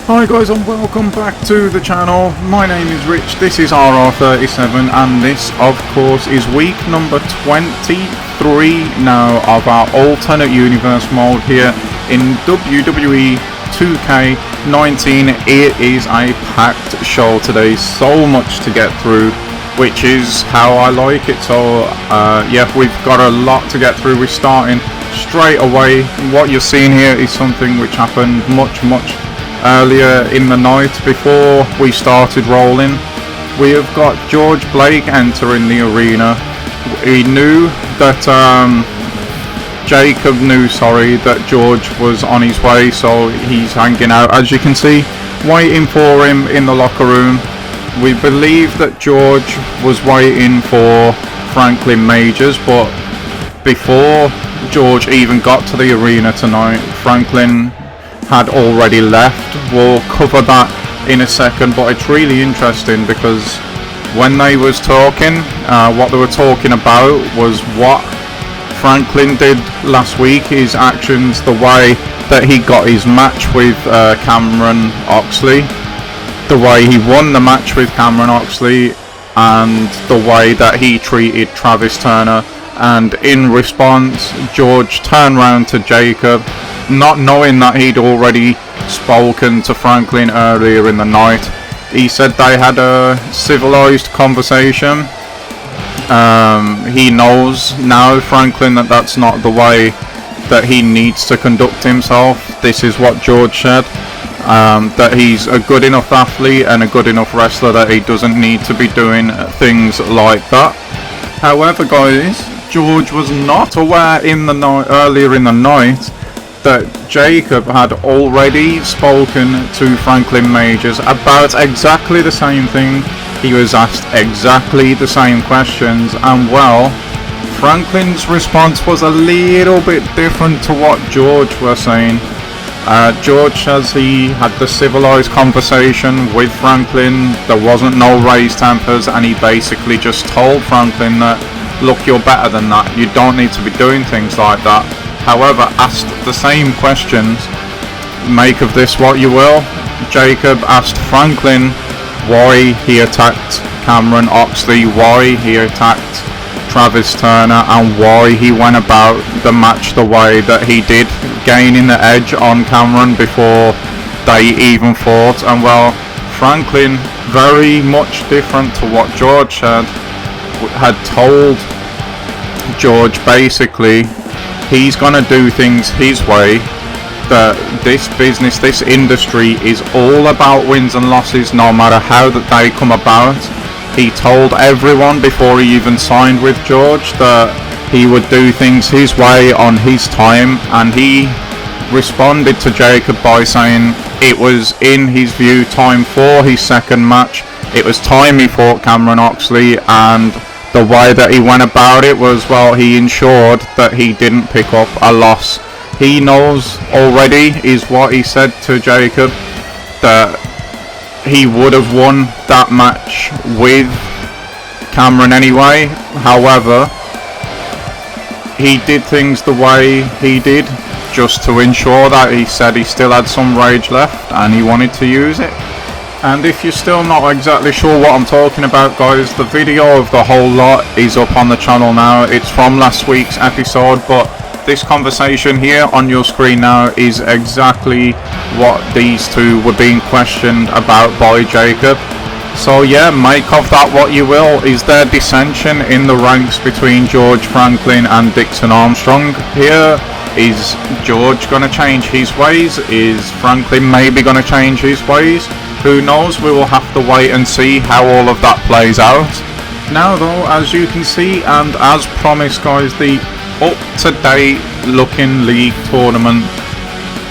Hi guys and welcome back to the channel. My name is Rich, this is RR37 and this of course is week number 23 now of our alternate universe mode here in Wwe 2K19. It is a packed show today, so much to get through, which is how I like it. So yeah, we've got a lot to get through. We're starting straight away. What you're seeing here is something which happened much earlier in the night before we started rolling. We have got George Blake entering the arena. He knew that Jacob knew, that George was on his way, so he's hanging out, as you can see, waiting for him in the locker room. We believe that George was waiting for Franklin Majors, but before George even got to the arena tonight, Franklin had already left. We'll cover that in a second, but it's really interesting because when they was talking, what they were talking about was what Franklin did last week, his actions, the way that he got his match with Cameron Oxley, the way he won the match with Cameron Oxley, and the way that he treated Travis Turner. And in response, George turned round to Jacob, not knowing that he'd already spoken to Franklin earlier in the night. He said they had a civilized conversation. He knows now, Franklin, that that's not the way that he needs to conduct himself. This is what George said, that he's a good enough athlete and a good enough wrestler that he doesn't need to be doing things like that. However, guys, George was not aware earlier in the night that Jacob had already spoken to Franklin Majors about exactly the same thing. He was asked exactly the same questions, and well, Franklin's response was a little bit different to what George was saying. George says he had the civilized conversation with Franklin. There wasn't no raised tempers, and he basically just told Franklin that, look, you're better than that, you don't need to be doing things like that. However, asked the same questions, make of this what you will. Jacob asked Franklin why he attacked Cameron Oxley, why he attacked Travis Turner, and why he went about the match the way that he did, gaining the edge on Cameron before they even fought. And well, Franklin, very much different to what George had told George, basically he's gonna do things his way, that this business, this industry is all about wins and losses, no matter how that they come about. He told everyone before he even signed with George that he would do things his way on his time, and he responded to Jacob by saying it was, in his view, time for his second match. It was time he fought Cameron Oxley, and the way that he went about it was, well, he ensured that he didn't pick up a loss. He knows already, is what he said to Jacob, that he would have won that match with Cameron anyway. However, he did things the way he did just to ensure that he said he still had some rage left and he wanted to use it. And if you're still not exactly sure what I'm talking about, guys, the video of the whole lot is up on the channel now. It's from last week's episode, but this conversation here on your screen now is exactly what these two were being questioned about by Jacob. So yeah, make of that what you will. Is there dissension in the ranks between George Franklin and Dixon Armstrong here? Is George going to change his ways? Is Franklin maybe going to change his ways? Who knows? We will have to wait and see how all of that plays out. Now though, as you can see, and as promised, guys, the up-to-date looking league tournament,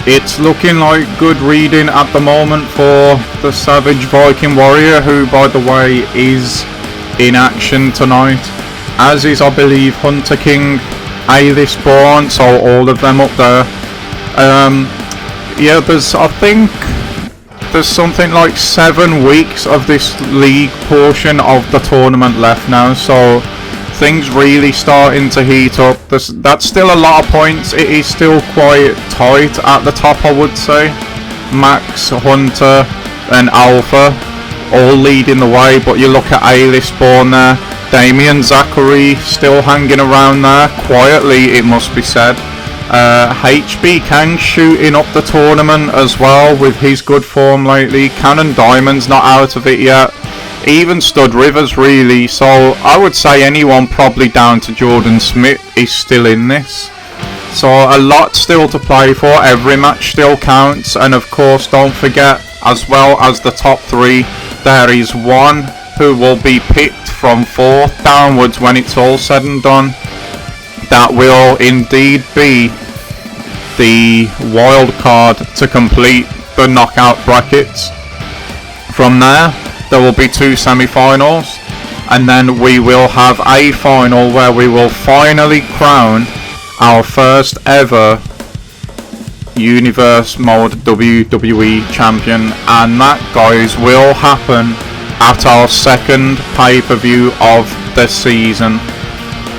it's looking like good reading at the moment for the Savage Viking Warrior, who by the way is in action tonight, as is, I believe, Hunter King, A-List Braun, so all of them up there. Yeah, I think there's something like 7 weeks of this league portion of the tournament left now, so things really starting to heat up. That's still a lot of points. It is still quite tight at the top, I would say. Max, Hunter and Alpha all leading the way, but you look at A-list spawn there, Damien Zachary still hanging around there, quietly it must be said. HB Kang shooting up the tournament as well with his good form lately. Cannon Diamond's not out of it yet. Even Stud Rivers really, so I would say anyone probably down to Jordan Smith is still in this. So a lot still to play for, every match still counts, and of course don't forget, as well as the top 3, there is one who will be picked from 4th downwards when it's all said and done. That will indeed be the wild card to complete the knockout brackets. From there will be 2 semi-finals, and then we will have a final where we will finally crown our first ever Universe Mode WWE champion, and that, guys, will happen at our second pay-per-view of the season.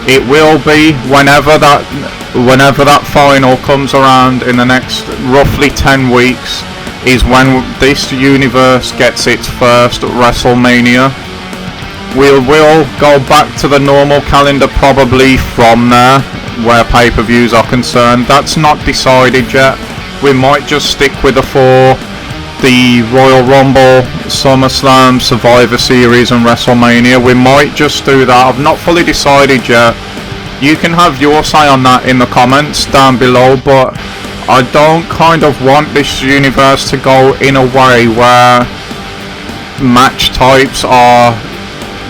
It will be whenever that final comes around in the next roughly 10 weeks is when this universe gets its first WrestleMania. We will go back to the normal calendar probably from there, where pay-per-views are concerned. That's not decided yet. We might just stick with the 4, the Royal Rumble, SummerSlam, Survivor Series and WrestleMania. We might just do that. I've not fully decided yet. You can have your say on that in the comments down below, but I don't kind of want this universe to go in a way where match types are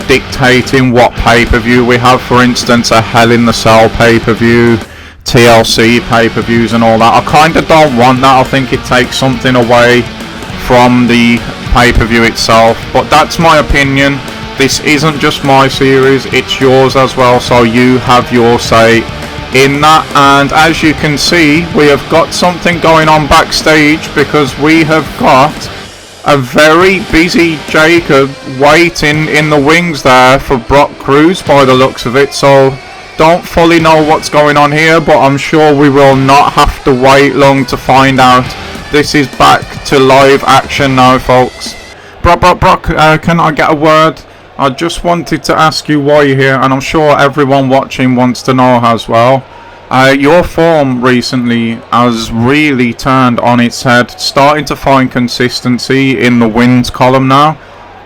dictating what pay-per-view we have. For instance, a Hell in the Cell pay-per-view, TLC pay-per-views and all that. I kind of don't want that. I think it takes something away from the pay-per-view itself, but that's my opinion. This isn't just my series, it's yours as well, so you have your say in that. And as you can see, we have got something going on backstage, because we have got a very busy Jacob waiting in the wings there for Brock Cruz by the looks of it. So don't fully know what's going on here, but I'm sure we will not have to wait long to find out. This is back to live action now, folks. Brock, can I get a word? I just wanted to ask you why you're here, and I'm sure everyone watching wants to know as well. Your form recently has really turned on its head, starting to find consistency in the wins column now.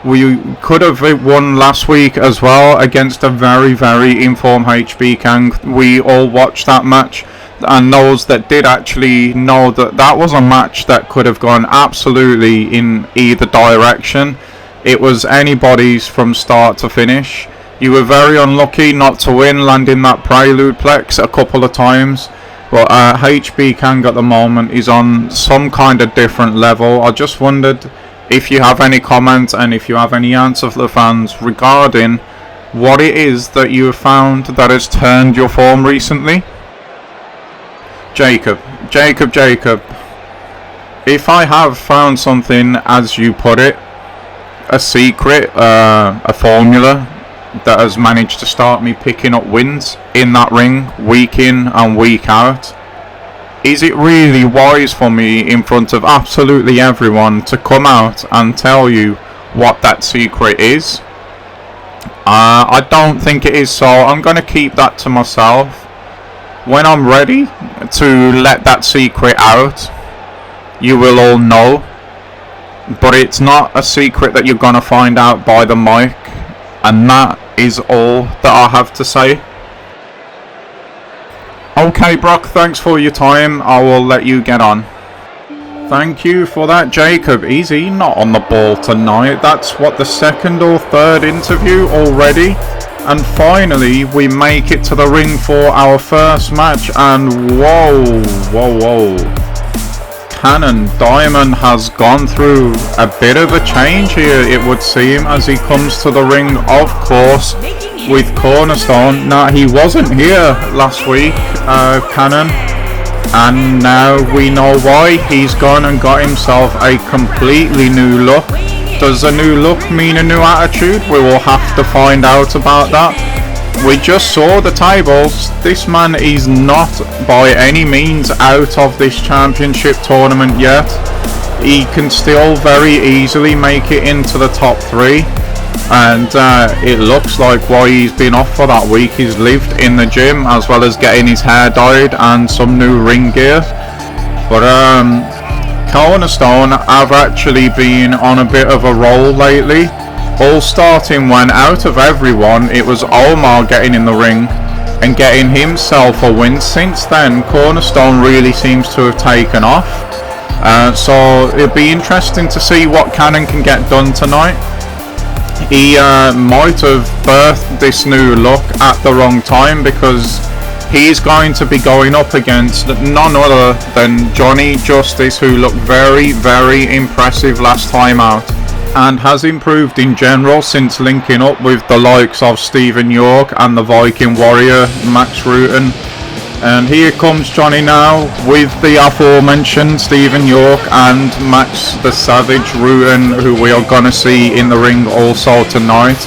We could have won last week as well against a very, very informed HB Kang. We all watched that match, and those that did actually know that that was a match that could have gone absolutely in either direction. It was anybody's from start to finish. You were very unlucky not to win, landing that Prelude Plex a couple of times. But HB Kang at the moment is on some kind of different level. I just wondered if you have any comments and if you have any answer for the fans regarding what it is that you have found that has turned your form recently. Jacob. If I have found something, as you put it, a secret, a formula that has managed to start me picking up wins in that ring week in and week out, is it really wise for me in front of absolutely everyone to come out and tell you what that secret is? I don't think it is, so I'm going to keep that to myself. When I'm ready to let that secret out, you will all know. But it's not a secret that you're going to find out by the mic. And that is all that I have to say. Okay, Brock, thanks for your time. I will let you get on. Thank you for that, Jacob. Easy, not on the ball tonight. That's what, the second or third interview already. And finally, we make it to the ring for our first match. And whoa. Cannon Diamond has gone through a bit of a change here, it would seem, as he comes to the ring, of course, with Cornerstone. Now, he wasn't here last week, Cannon, and now we know why. He's gone and got himself a completely new look. Does a new look mean a new attitude? We will have to find out about that. We just saw the tables. This man is not by any means out of this championship tournament yet. he can still very easily make it into the top 3. And it looks like while he's been off for that week, he's lived in the gym as well as getting his hair dyed and some new ring gear. But Cornerstone have actually been on a bit of a roll lately. All starting when, out of everyone, it was Omar getting in the ring and getting himself a win. Since then, Cornerstone really seems to have taken off. So it'll be interesting to see what Cannon can get done tonight. He might have birthed this new look at the wrong time, because he's going to be going up against none other than Johnny Justice, who looked very, very impressive last time out and has improved in general since linking up with the likes of Stephen York and the Viking Warrior Max Rutan. And here comes Johnny now with the aforementioned Stephen York and Max the Savage Rutan, who we are going to see in the ring also tonight.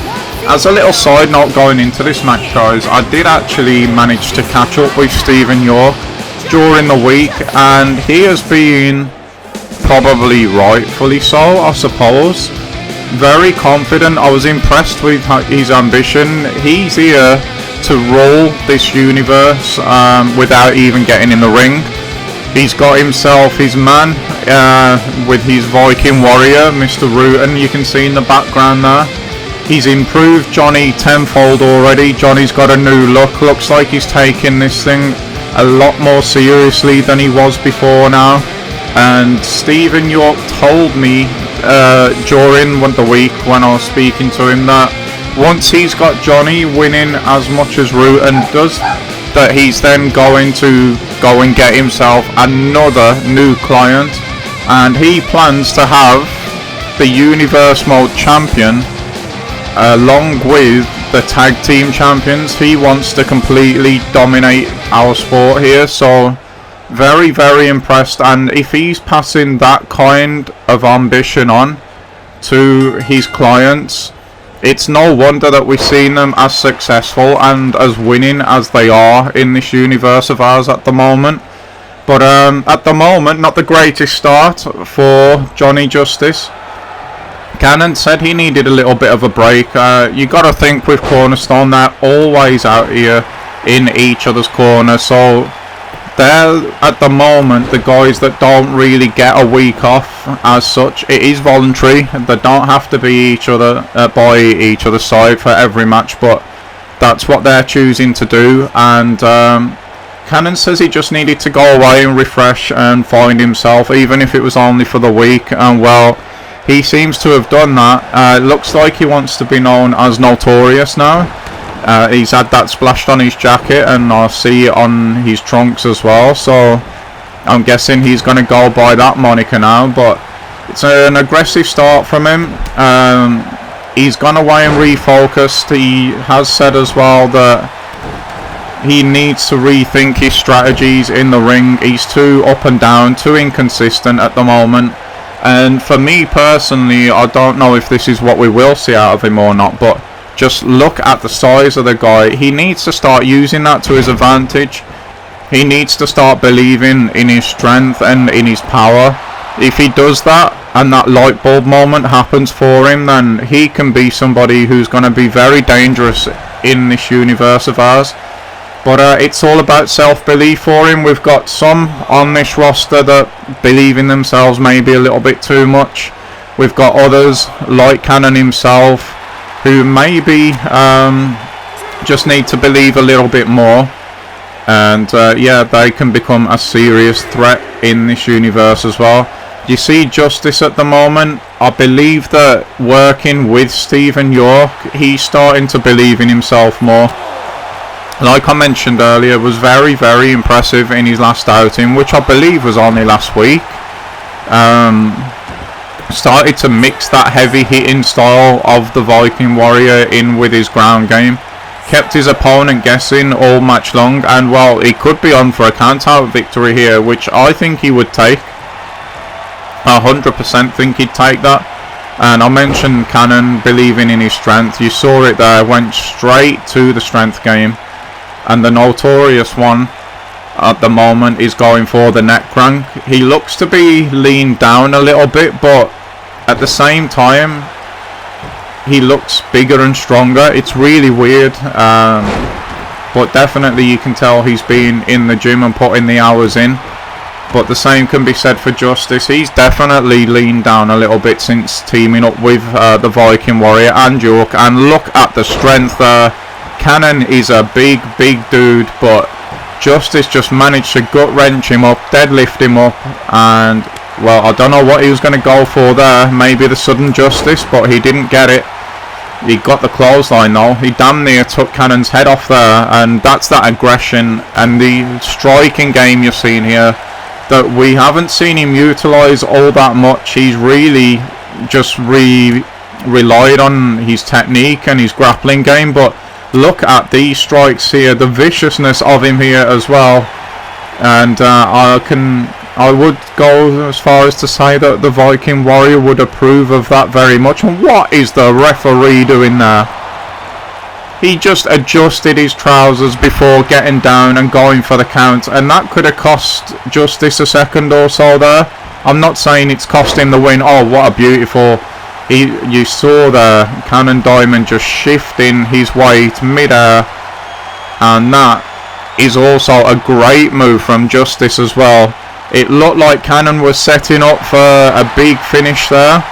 As a little side note going into this match, guys, I did actually manage to catch up with Stephen York during the week, and he has been, probably rightfully so, I suppose, very confident. I was impressed with his ambition. He's here to rule this universe without even getting in the ring. He's got himself his man with his Viking Warrior, Mr. Rutan, you can see in the background there. He's improved Johnny tenfold already. Johnny's got a new look. Looks like he's taking this thing a lot more seriously than he was before now. And Stephen York told me during the week when I was speaking to him that once he's got Johnny winning as much as Rutan does, that he's then going to go and get himself another new client, and he plans to have the Universe Mode champion along with the tag team champions. He wants to completely dominate our sport here, so very, very impressed. And if he's passing that kind of ambition on to his clients, it's no wonder that we've seen them as successful and as winning as they are in this universe of ours at the moment. But at the moment, not the greatest start for Johnny Justice. Cannon said he needed a little bit of a break. You got to think with Cornerstone, they're always out here in each other's corner, so they're at the moment the guys that don't really get a week off as such. It is voluntary. They don't have to be each other by each other's side for every match, but that's what they're choosing to do. And Cannon says he just needed to go away and refresh and find himself, even if it was only for the week. And well, he seems to have done that. It looks like he wants to be known as Notorious now. He's had that splashed on his jacket, and I see it on his trunks as well, so I'm guessing he's going to go by that moniker now. But it's an aggressive start from him. He's gone away and refocused. He has said as well that he needs to rethink his strategies in the ring. He's too up and down, too inconsistent at the moment. And for me personally, I don't know if this is what we will see out of him or not, but just look at the size of the guy. He needs to start using that to his advantage. He needs to start believing in his strength and in his power. If he does that and that light bulb moment happens for him, then he can be somebody who's going to be very dangerous in this universe of ours. But it's all about self-belief for him. We've got some on this roster that believe in themselves maybe a little bit too much. We've got others like Cannon himself who maybe just need to believe a little bit more. And yeah, they can become a serious threat in this universe as well. You see Justice at the moment. I believe that working with Stephen York, he's starting to believe in himself more. Like I mentioned earlier, was very, very impressive in his last outing, which I believe was only last week. Started to mix that heavy hitting style of the Viking Warrior in with his ground game. Kept his opponent guessing all match long, and well, he could be on for a count-out victory here, which I think he would take. 100% think he'd take that. And I mentioned Cannon believing in his strength. You saw it there, went straight to the strength game. And the Notorious one at the moment is going for the neck Frank. He looks to be leaned down a little bit, but at the same time, he looks bigger and stronger. It's really weird, but definitely you can tell he's been in the gym and putting the hours in. But the same can be said for Justice. He's definitely leaned down a little bit since teaming up with the Viking Warrior and York. And look at the strength there. Cannon is a big dude, but Justice just managed to gut wrench him up, deadlift him up, and well, I don't know what he was going to go for there. Maybe the sudden Justice, but he didn't get it. He got the clothesline though. He damn near took Cannon's head off there, and that's that aggression and the striking game you've seen here that we haven't seen him utilise all that much. He's really just relied on his technique and his grappling game, but look at these strikes here, the viciousness of him here as well. And I would go as far as to say that the Viking Warrior would approve of that very much. And what is the referee doing there? He just adjusted his trousers before getting down and going for the count, and that could have cost Justice a second or so there. I'm not saying it's cost him the win. Oh, what a beautiful... You saw there, Cannon Diamond just shifting his weight mid-air, and that is also a great move from Justice as well. It looked like Cannon was setting up for a big finish there,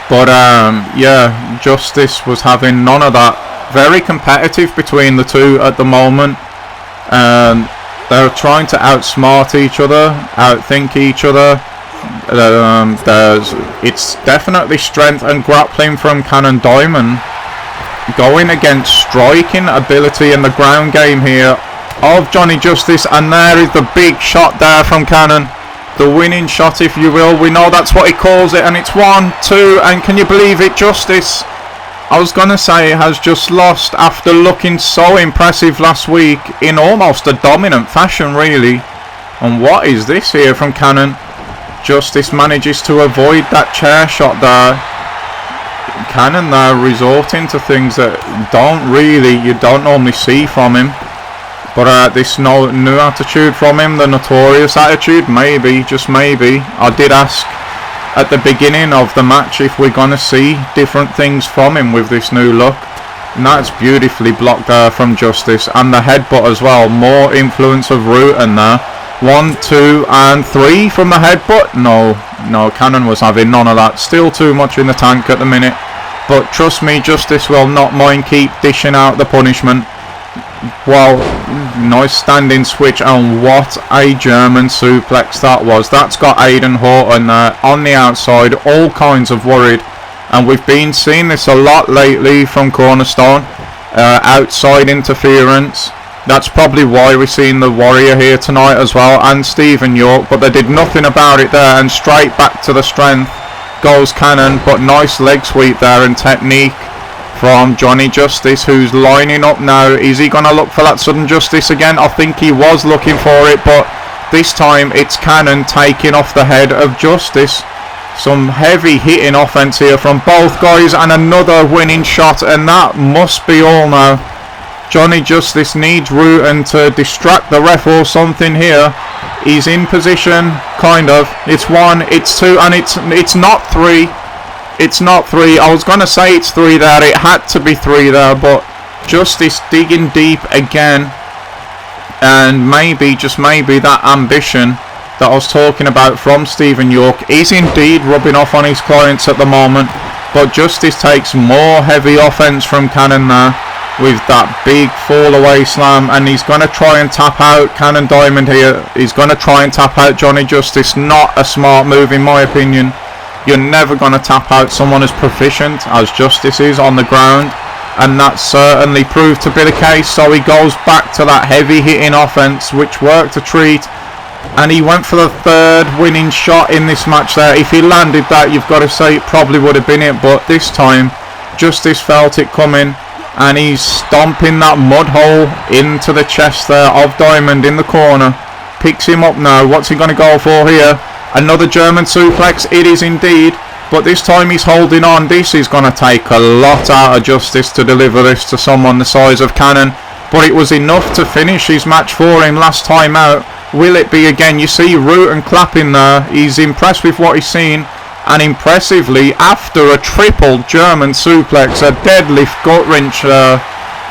but yeah, Justice was having none of that. Very competitive between the two at the moment. They're trying to outsmart each other, outthink each other. It's definitely strength and grappling from Cannon Diamond going against striking ability in the ground game here of Johnny Justice, and there is the big shot there from Cannon, the winning shot if you will. We know that's what he calls it, and it's 1, 2, and can you believe it, Justice, I was gonna say, has just lost after looking so impressive last week in almost a dominant fashion really. And what is this here from Cannon? Justice manages to avoid that chair shot there. Cannon there resorting to things that you don't normally see from him. But this new attitude from him, the notorious attitude, maybe, just maybe. I did ask at the beginning of the match if we're going to see different things from him with this new look. And that's beautifully blocked there from Justice. And the headbutt as well, more influence of Rutan there. 1, 2 and 3 from the headbutt. No, Cannon was having none of that. Still too much in the tank at the minute. But trust me, Justice will not mind keep dishing out the punishment. Well, nice standing switch, and what a German suplex that was. That's got Aidan Horton on the outside, all kinds of worried. And we've been seeing this a lot lately from Cornerstone. Outside interference. That's probably why we're seeing the Warrior here tonight as well, and Stephen York, but they did nothing about it there, and straight back to the strength goes Cannon. But nice leg sweep there and technique from Johnny Justice, who's lining up now. Is he going to look for that sudden Justice again? I think he was looking for it, but this time it's Cannon taking off the head of Justice. Some heavy hitting offense here from both guys, and another winning shot, and that must be all now. Johnny Justice needs Rutan to distract the ref or something here. He's in position, kind of. It's 1, it's 2, and it's not 3. It's not 3. I was going to say it's 3 there. It had to be 3 there, but Justice digging deep again. And maybe, just maybe, that ambition that I was talking about from Stephen York is indeed rubbing off on his clients at the moment. But Justice takes more heavy offense from Cannon there with that big fall away slam, and he's going to try and tap out Cannon Diamond here. He's going to try and tap out Johnny Justice. Not a smart move in my opinion. You're never going to tap out someone as proficient as Justice is on the ground, and that certainly proved to be the case. So he goes back to that heavy hitting offense, which worked a treat, and he went for the 3rd winning shot in this match there. If he landed that, you've got to say it probably would have been it, but this time Justice felt it coming, and he's stomping that mud hole into the chest there of Diamond in the corner. Picks him up now. What's he going to go for here? Another German suplex. It is indeed. But this time he's holding on. This is going to take a lot out of Justice to deliver this to someone the size of Cannon. But it was enough to finish his match for him last time out. Will it be again? You see Rutan clapping there. He's impressed with what he's seen. And impressively, after a triple German suplex, a deadlift gut wrench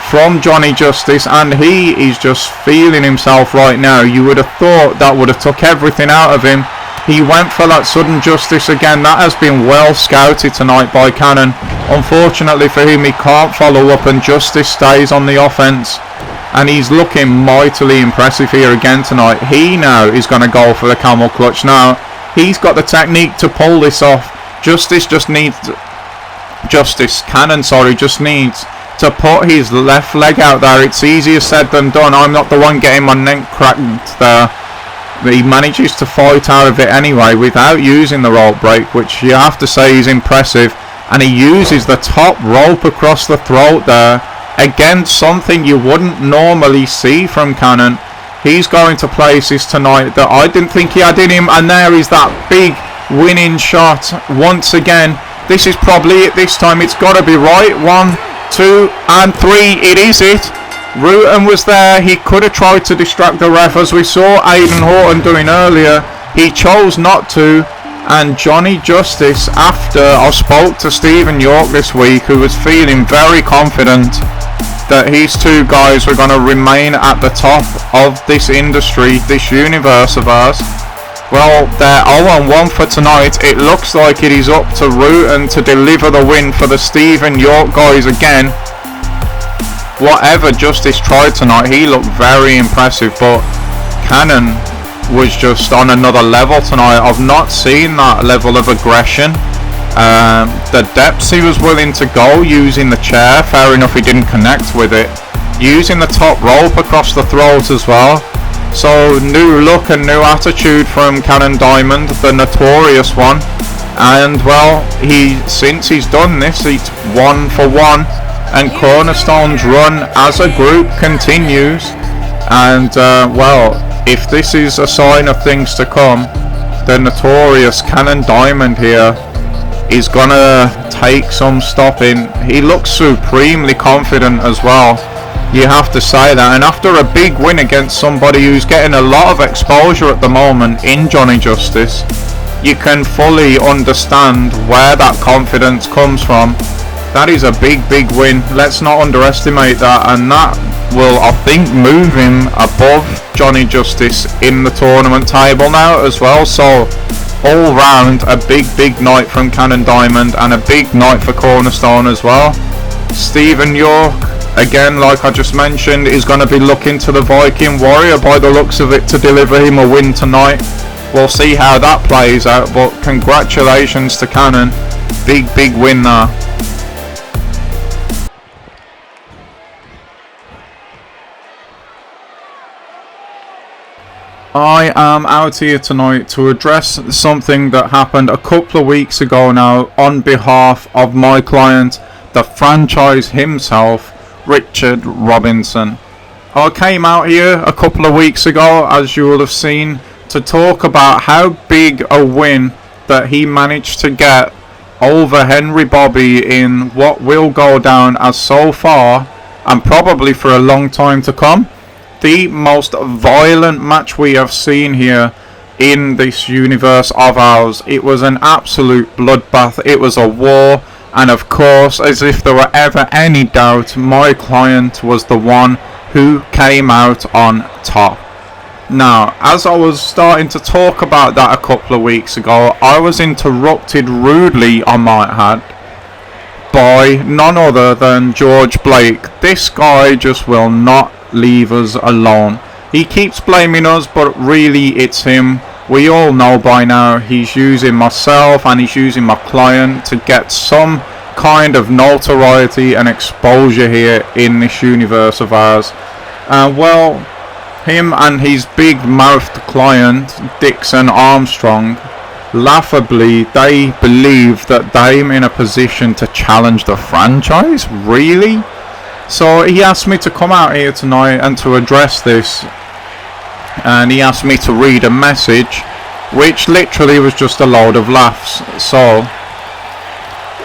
from Johnny Justice, and he is just feeling himself right now. You would have thought that would have took everything out of him. He went for that sudden justice again. That has been well scouted tonight by Cannon. Unfortunately for him, he can't follow up, and Justice stays on the offense. And he's looking mightily impressive here again tonight. He now is going to go for the camel clutch. Now, he's got the technique to pull this off. Cannon just needs to put his left leg out there. It's easier said than done. I'm not the one getting my neck cracked there. He manages to fight out of it anyway without using the rope break, which you have to say is impressive. And he uses the top rope across the throat there. Again, something you wouldn't normally see from Cannon. He's going to places tonight that I didn't think he had in him. And there is that big winning shot once again. This is probably it this time. It's got to be right. 1, 2 and 3. It is it. Rutan was there. He could have tried to distract the ref, as we saw Aiden Horton doing earlier. He chose not to. And Johnny Justice, after I spoke to Stephen York this week, who was feeling very confident that these two guys were going to remain at the top of this industry, this universe of ours. Well, they're 0-1 for tonight. It looks like it is up to Rutan to deliver the win for the Stephen York guys again. Whatever Justice tried tonight, he looked very impressive, but Cannon was just on another level tonight. I've not seen that level of aggression. The depths he was willing to go using the chair, fair enough he didn't connect with it. Using the top rope across the throat as well. So new look and new attitude from Cannon Diamond, the notorious one. And well, since he's done this, he's 1 for 1. And Cornerstone's run as a group continues. And well, if this is a sign of things to come, the notorious Cannon Diamond here is gonna take some stopping. He looks supremely confident as well, you have to say that. And after a big win against somebody who's getting a lot of exposure at the moment in Johnny Justice, you can fully understand where that confidence comes from. That is a big win. Let's not underestimate that, and that will, I think, move him above Johnny Justice in the tournament table now as well. So all round a big night from Cannon Diamond, and a big night for Cornerstone as well. Stephen York, again, like I just mentioned, is going to be looking to the Viking Warrior by the looks of it to deliver him a win tonight. We'll see how that plays out, but congratulations to Cannon. Big win there. I am out here tonight to address something that happened a couple of weeks ago now on behalf of my client, the franchise himself, Richard Robinson. I came out here a couple of weeks ago, as you will have seen, to talk about how big a win that he managed to get over Henry Bobby in what will go down as, so far, and probably for a long time to come, the most violent match we have seen here in this universe of ours. It was an absolute bloodbath. It was a war, and of course, as if there were ever any doubt, my client was the one who came out on top. Now, as I was starting to talk about that a couple of weeks ago, I was interrupted rudely, I might add, by none other than George Blake. This guy just will not leave us alone. He keeps blaming us, but really it's him. We all know by now he's using myself and he's using my client to get some kind of notoriety and exposure here in this universe of ours. Well, him and his big-mouthed client, Dixon Armstrong, laughably, they believe that they're in a position to challenge the franchise? Really? So he asked me to come out here tonight and to address this, and he asked me to read a message which literally was just a load of laughs. So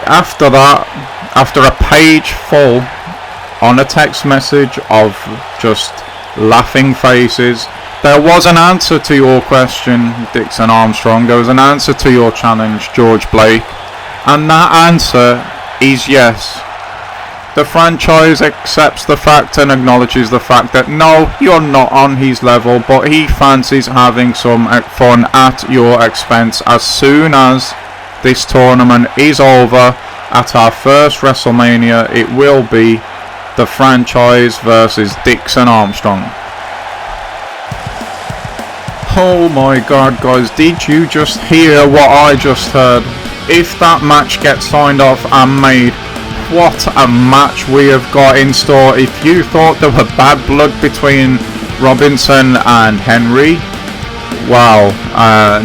after that, after a page full on a text message of just laughing faces, There was an answer to your question, Dixon Armstrong. There was an answer to your challenge, George Blake. And that answer is yes. The franchise accepts the fact and acknowledges the fact that no, you're not on his level, but he fancies having some fun at your expense as soon as this tournament is over. At our first WrestleMania, it will be the franchise versus Dixon Armstrong. Oh my god, guys, did you just hear what I just heard? If that match gets signed off and made, what a match we have got in store. If you thought there were bad blood between Robinson and Henry, wow,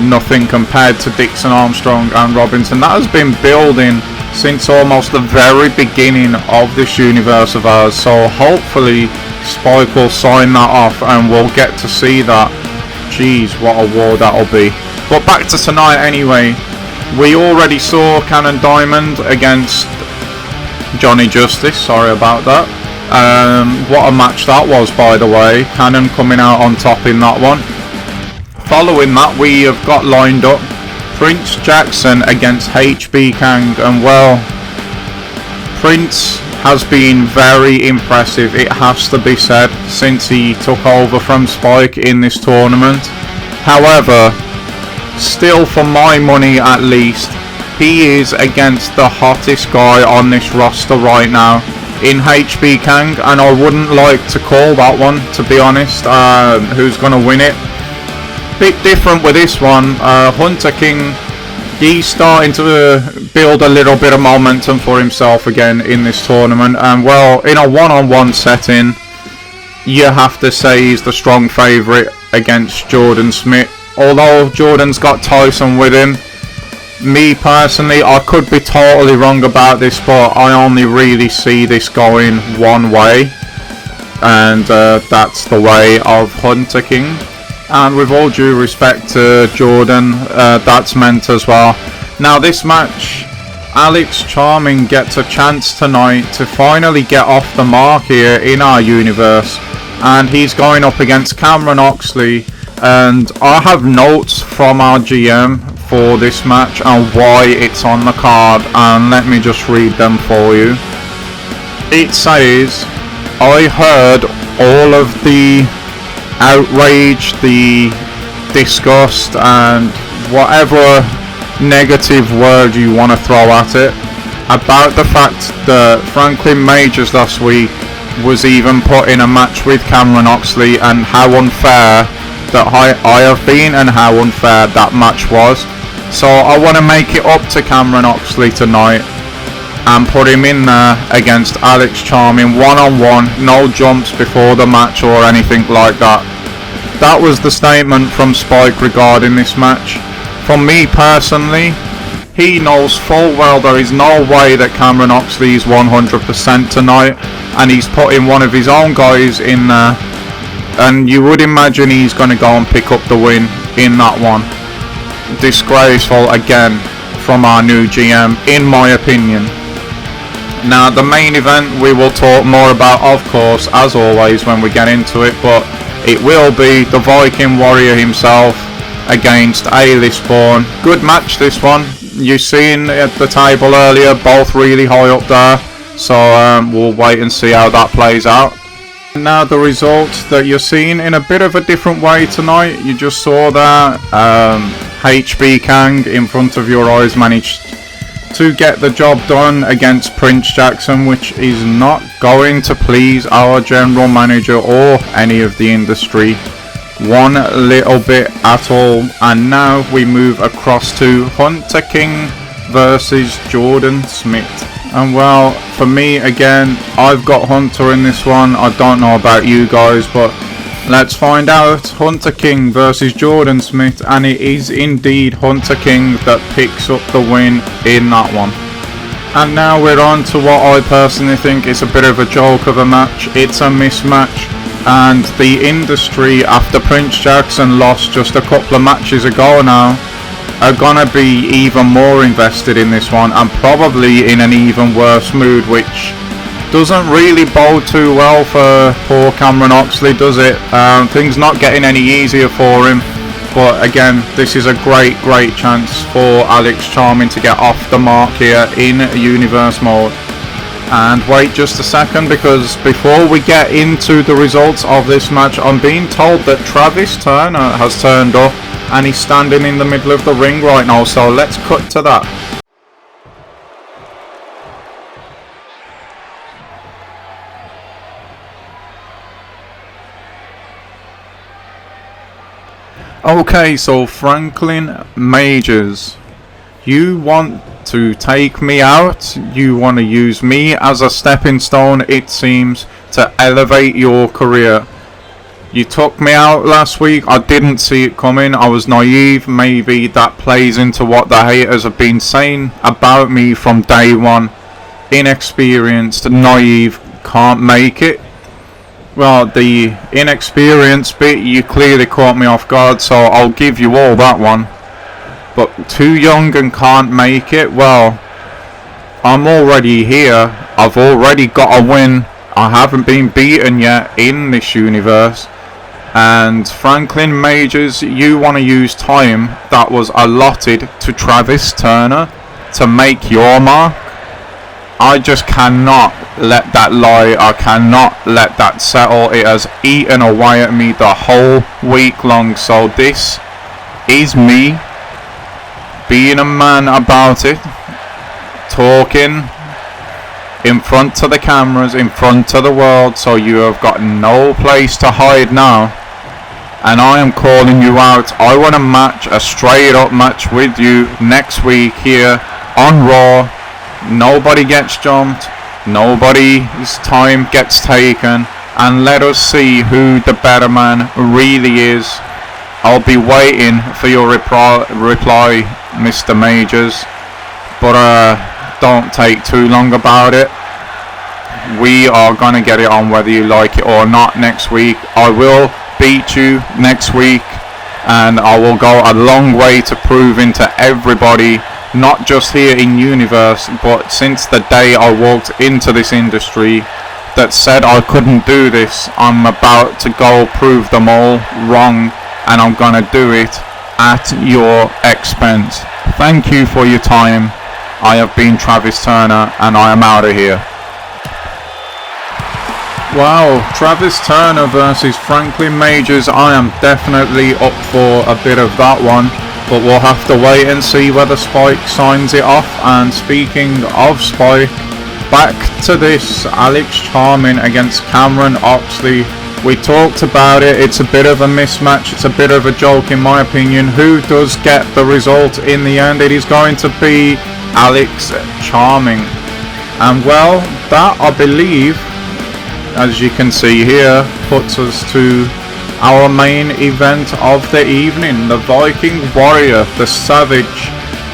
nothing compared to Dixon Armstrong and Robinson. That has been building since almost the very beginning of this universe of ours, so hopefully Spike will sign that off and we'll get to see that. Jeez, what a war that'll be. But back to tonight anyway. We already saw Cannon Diamond against Johnny Justice, sorry about that. What a match that was, by the way. Cannon coming out on top in that one. Following that, we have got lined up Prince Jackson against HB Kang, and well, Prince has been very impressive, it has to be said, since he took over from Spike in this tournament. However, still for my money at least, he is against the hottest guy on this roster right now in HB Kang, and I wouldn't like to call that one, to be honest, who's going to win it. Bit different with this one. Hunter King, he's starting to build a little bit of momentum for himself again in this tournament, and well, in a one-on-one setting, you have to say he's the strong favourite against Jordan Smith. Although Jordan's got Tyson with him, me personally, I could be totally wrong about this, but I only really see this going one way, and that's the way of Hunter King. And with all due respect to Jordan, that's meant as well. Now this match, Alex Charming gets a chance tonight to finally get off the mark here in our universe, and he's going up against Cameron Oxley. And I have notes from our GM for this match and why it's on the card, and let me just read them for you. It says, I heard all of the outrage, the disgust, and whatever negative word you want to throw at it about the fact that Franklin Majors last week was even put in a match with Cameron Oxley, and how unfair that I have been and how unfair that match was. So I want to make it up to Cameron Oxley tonight and put him in there against Alex Charming one-on-one, no jumps before the match or anything like that. That was the statement from Spike regarding this match. For me personally, he knows full well there is no way that Cameron Oxley is 100% tonight, and he's putting one of his own guys in there, and you would imagine he's going to go and pick up the win in that one. Disgraceful again from our new GM, in my opinion. Now the main event we will talk more about, of course, as always when we get into it, but it will be the Viking Warrior himself against A-List Spawn. Good match this one. You've seen at the table earlier, both really high up there, so we'll wait and see how that plays out. Now the results that you're seeing in a bit of a different way tonight. You just saw that HB Kang in front of your eyes managed to get the job done against Prince Jackson, which is not going to please our general manager or any of the industry one little bit at all. And now we move across to Hunter King versus Jordan Smith. And well, for me again, I've got Hunter in this one. I don't know about you guys, but let's find out. Hunter King versus Jordan Smith, and it is indeed Hunter King that picks up the win in that one. And now we're on to what I personally think is a bit of a joke of a match. It's a mismatch, and the industry, after Prince Jackson lost just a couple of matches ago now, are gonna be even more invested in this one, and probably in an even worse mood, which doesn't really bode too well for poor Cameron Oxley, does it? Things not getting any easier for him. But again, this is a great chance for Alex Charming to get off the mark here in Universe mode. And wait just a second, because before we get into the results of this match, I'm being told that Travis Turner has turned up and he's standing in the middle of the ring right now, so let's cut to that. Okay, so Franklin Majors, you want to take me out, you want to use me as a stepping stone, it seems, to elevate your career. You took me out last week, I didn't see it coming, I was naive. Maybe that plays into what the haters have been saying about me from day one. Inexperienced, naive, can't make it. Well, the inexperienced bit, you clearly caught me off guard, so I'll give you all that one. But too young and can't make it, well, I'm already here. I've already got a win. I haven't been beaten yet in this universe. And Franklin Majors, you want to use time that was allotted to Travis Turner to make your mark? I just cannot let that lie. I cannot let that settle. It has eaten away at me the whole week long. So this is me being a man about it, talking in front of the cameras, in front of the world, so you have got no place to hide now. And I am calling you out. I want a match, a straight up match with you next week here on Raw. Nobody gets jumped, nobody's time gets taken, and let us see who the better man really is. I'll be waiting for your reply, Mr. Majors, but don't take too long about it. We are gonna get it on whether you like it or not next week. I will beat you next week, and I will go a long way to proving to everybody, not just here in Universe, but since the day I walked into this industry, that said I couldn't do this. I'm about to go prove them all wrong, and I'm gonna do it at your expense. Thank you for your time. I have been Travis Turner, and I am out of here. Wow, Travis Turner versus Franklin Majors. I am definitely up for a bit of that one, but we'll have to wait and see whether Spike signs it off. And speaking of Spike, back to this Alex Charming against Cameron Oxley. We talked about it, it's a bit of a mismatch, it's a bit of a joke in my opinion. Who does get the result in the end? It is going to be Alex Charming. And well, that I believe, as you can see here, puts us to our main event of the evening. The Viking Warrior, the Savage,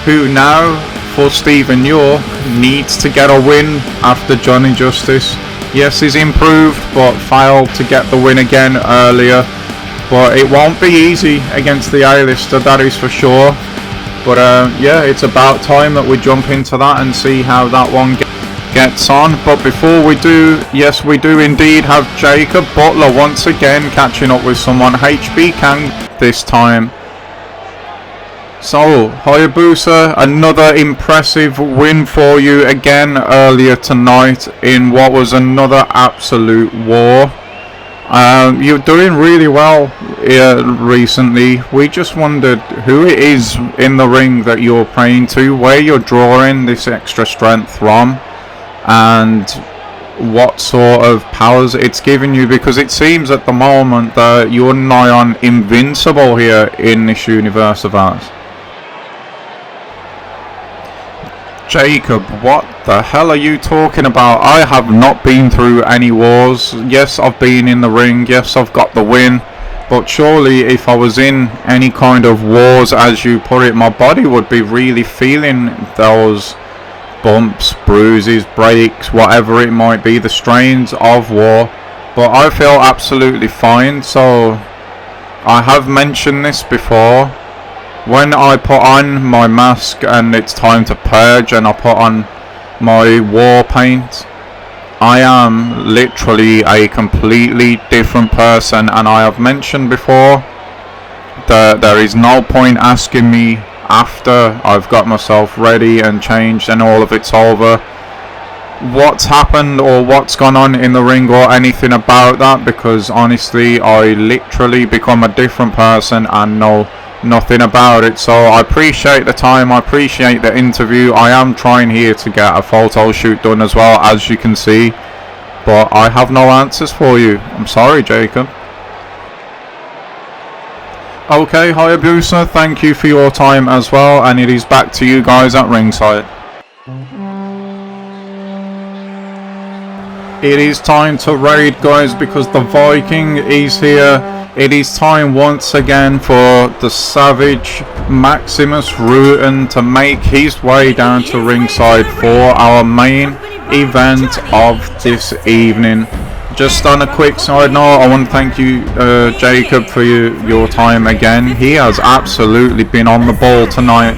who now, for Stephen York, needs to get a win after Johnny Justice. Yes, he's improved, but failed to get the win again earlier. But it won't be easy against the A-lister, that is for sure. But yeah, it's about time that we jump into that and see how that one gets on. But before we do, yes, we do indeed have Jacob Butler once again catching up with someone, HB Kang this time. So Hayabusa, another impressive win for you again earlier tonight in what was another absolute war. You're doing really well recently. We just wondered who it is in the ring that you're praying to, where you're drawing this extra strength from, and what sort of powers it's giving you, because it seems at the moment that you're nigh on invincible here in this universe of ours. Jacob, what the hell are you talking about? I have not been through any wars. Yes, I've been in the ring. Yes, I've got the win. But surely if I was in any kind of wars, as you put it, my body would be really feeling those bumps, bruises, breaks, whatever it might be, the strains of war. But I feel absolutely fine. So I have mentioned this before. When I put on my mask and it's time to purge and I put on my war paint, I am literally a completely different person, and I have mentioned before that there is no point asking me after I've got myself ready and changed and all of it's over what's happened or what's gone on in the ring or anything about that, because honestly I literally become a different person and know nothing about it. So I appreciate the time, I appreciate the interview. I am trying here to get a photo shoot done as well, as you can see, but I have no answers for you. I'm sorry, Jacob. Okay, Hayabusa, thank you for your time as well, and it is back to you guys at ringside. It is time to raid, guys, because the Viking is here. It is time once again for the Savage Maximus Rutan to make his way down to ringside for our main event of this evening. Just on a quick side note, I want to thank you, Jacob, for your time again. He has absolutely been on the ball tonight.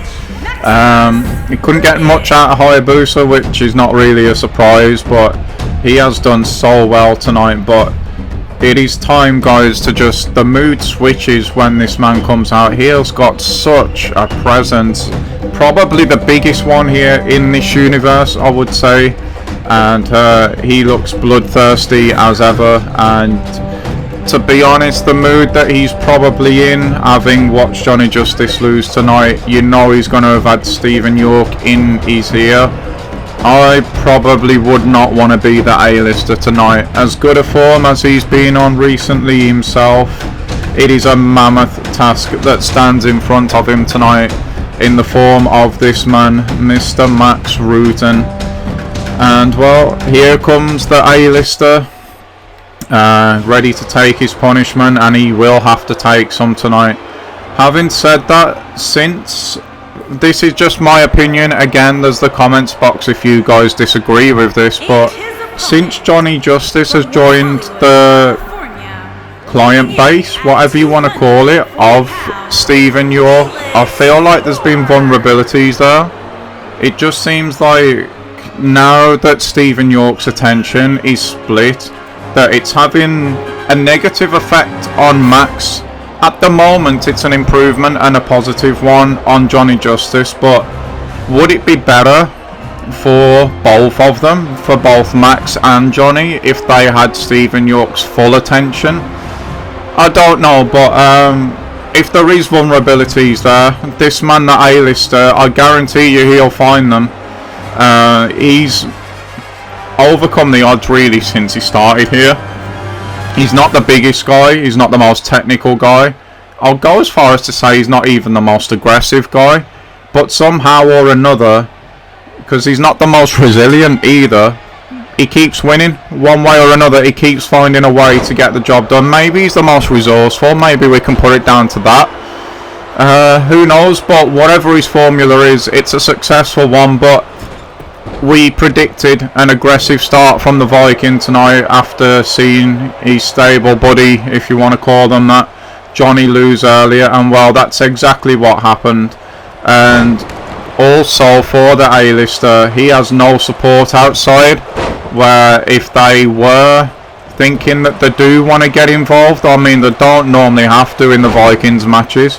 He couldn't get much out of Hayabusa, which is not really a surprise, but he has done so well tonight. But it is time, guys, to just, the mood switches when this man comes out. He has got such a presence, probably the biggest one here in this universe, I would say, and he looks bloodthirsty as ever. And to be honest, the mood that he's probably in, having watched Johnny Justice lose tonight, you know he's going to have had Stephen York in his ear. I probably would not want to be the A-lister tonight. As good a form as he's been on recently himself, it is a mammoth task that stands in front of him tonight in the form of this man, Mr. Max Rutan. And well, here comes the A-lister, ready to take his punishment, and he will have to take some tonight. Having said that, since this is just my opinion, again there's the comments box if you guys disagree with this, but since Johnny Justice has joined the client base, whatever you want to call it, of Stephen York, I feel like there's been vulnerabilities there. It just seems like now that Stephen York's attention is split, that it's having a negative effect on Max. At the moment it's an improvement and a positive one on Johnny Justice, but would it be better for both of them, for both Max and Johnny, if they had Stephen York's full attention? I don't know, but if there is vulnerabilities there, this man, the A-lister, I guarantee you he'll find them. He's overcome the odds really since he started here. He's not the biggest guy, he's not the most technical guy. I'll go as far as to say he's not even the most aggressive guy, but somehow or another, because he's not the most resilient either, he keeps winning. One way or another, he keeps finding a way to get the job done. Maybe he's the most resourceful, maybe we can put it down to that. Who knows, but whatever his formula is, it's a successful one. But we predicted an aggressive start from the Viking tonight after seeing his stable buddy, if you want to call them that, Johnny, lose earlier, and well, that's exactly what happened. And also for the A-lister, he has no support outside, where if they were thinking that they do want to get involved, I mean they don't normally have to in the Vikings matches,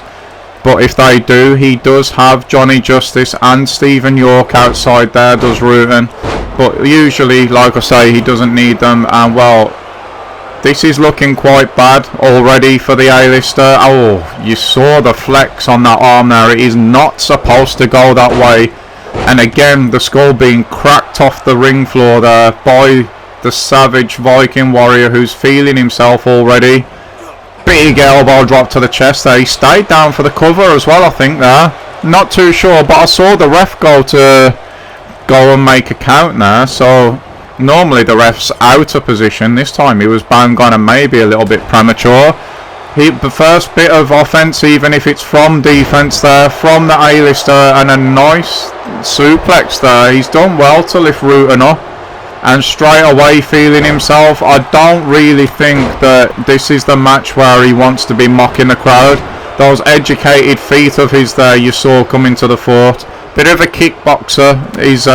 but if they do, he does have Johnny Justice and Stephen York outside there, does Rutan. But usually, like I say, he doesn't need them. And well, this is looking quite bad already for the A-lister. Oh, you saw the flex on that arm there. It is not supposed to go that way. And again, the skull being cracked off the ring floor there by the Savage Viking Warrior, who's feeling himself already. Big elbow drop to the chest there. He stayed down for the cover as well, I think, there. Not too sure, but I saw the ref go and make a count there. So normally the ref's out of position. This time he was bang on and maybe a little bit premature. The first bit of offense, even if it's from defense there, from the A-lister, and a nice suplex there. He's done well to lift Rutan up. And straight away feeling himself. I don't really think that this is the match where he wants to be mocking the crowd. Those educated feet of his there you saw coming to the fort. Bit of a kickboxer. He's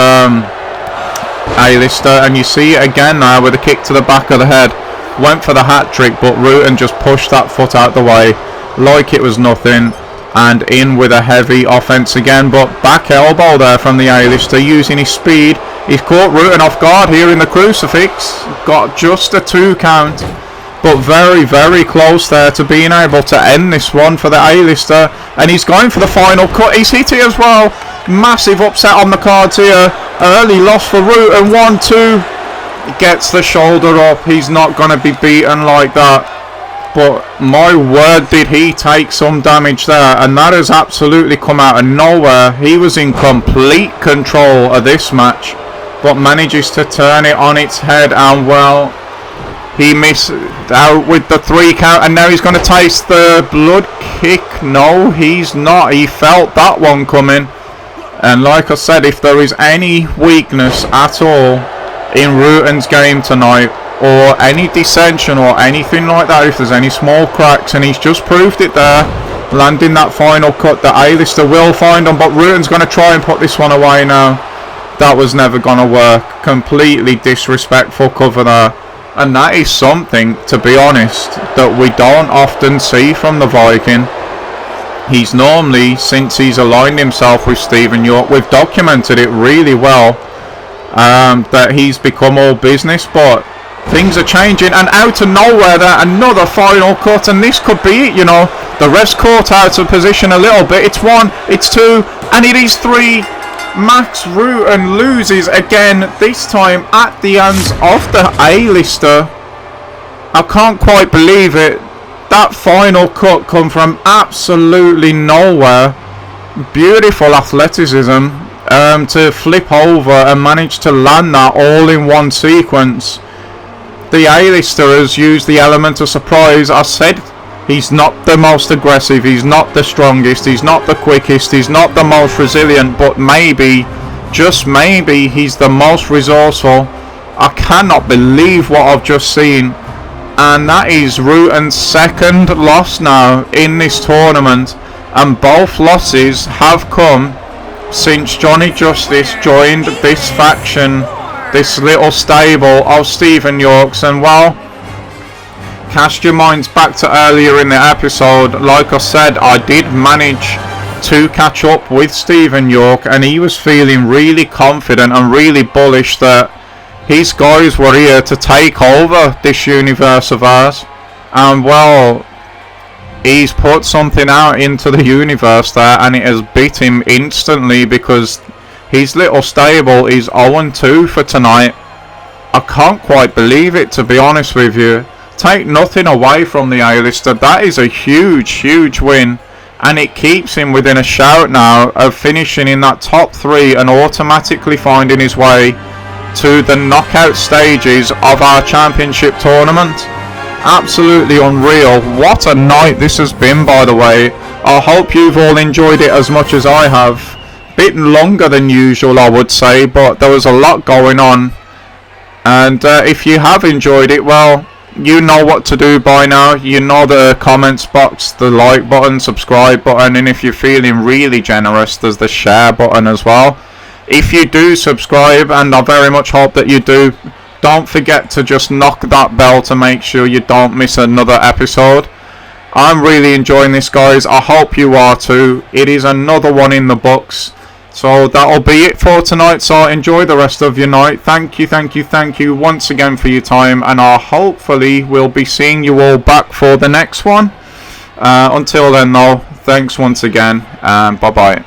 A-lister, and you see it again now with a kick to the back of the head. Went for the hat trick, but Rutan just pushed that foot out the way like it was nothing, and in with a heavy offense again. But back elbow there from the A-lister, using his speed. He's caught Rutan off guard here in the crucifix. Got just a 2 count, but very, very close there to being able to end this one for the A-lister. And he's going for the final cut. He's hit it as well. Massive upset on the cards here. Early loss for Rutan. 1-2. Gets the shoulder up. He's not going to be beaten like that. But my word, did he take some damage there. And that has absolutely come out of nowhere. He was in complete control of this match, but manages to turn it on its head. And well, he missed out with the 3 count, and now he's going to taste the blood kick. No, he's not. He felt that one coming. And like I said, if there is any weakness at all in Rutan's game tonight, or any dissension or anything like that, if there's any small cracks, and he's just proved it there, landing that final cut, the A-lister will find him. But Rutan's going to try and put this one away now. That was never going to work. Completely disrespectful cover there. And that is something, to be honest, that we don't often see from the Viking. He's normally, since he's aligned himself with Stephen York, we've documented it really well, that he's become all business, but things are changing. And out of nowhere there, another final cut, and this could be it, you know. The ref's caught out of position a little bit. It's 1, it's 2, and it is 3. Max Rutan loses again, this time at the hands of the A-lister. I can't quite believe it. That final cut come from absolutely nowhere. Beautiful athleticism to flip over and manage to land that all in one sequence. The A-lister has used the element of surprise. I said he's not the most aggressive, he's not the strongest, he's not the quickest, he's not the most resilient, but maybe, just maybe, he's the most resourceful. I cannot believe what I've just seen. And that is Rutan's second loss now in this tournament, and both losses have come since Johnny Justice joined this faction, this little stable of Stephen York's. And well, cast your minds back to earlier in the episode. Like I said, I did manage to catch up with Stephen York, and he was feeling really confident and really bullish that his guys were here to take over this universe of ours. And well, he's put something out into the universe there, and it has beat him instantly, because his little stable is 0-2 for tonight. I can't quite believe it, to be honest with you. Take nothing away from the A-lister, that is a huge, huge win, and it keeps him within a shout now of finishing in that top 3 and automatically finding his way to the knockout stages of our championship tournament. Absolutely unreal. What a night this has been, by the way. I hope you've all enjoyed it as much as I have. Bit longer than usual, I would say, but there was a lot going on. And if you have enjoyed it, well, you know what to do by now. You know the comments box, the like button, subscribe button, and if you're feeling really generous, there's the share button as well. If you do subscribe, and I very much hope that you do, don't forget to just knock that bell to make sure you don't miss another episode. I'm really enjoying this, guys. I hope you are too. It is another one in the books. So that'll be it for tonight. So enjoy the rest of your night. Thank you once again for your time. And I hopefully will be seeing you all back for the next one. Until then though, thanks once again. And bye bye.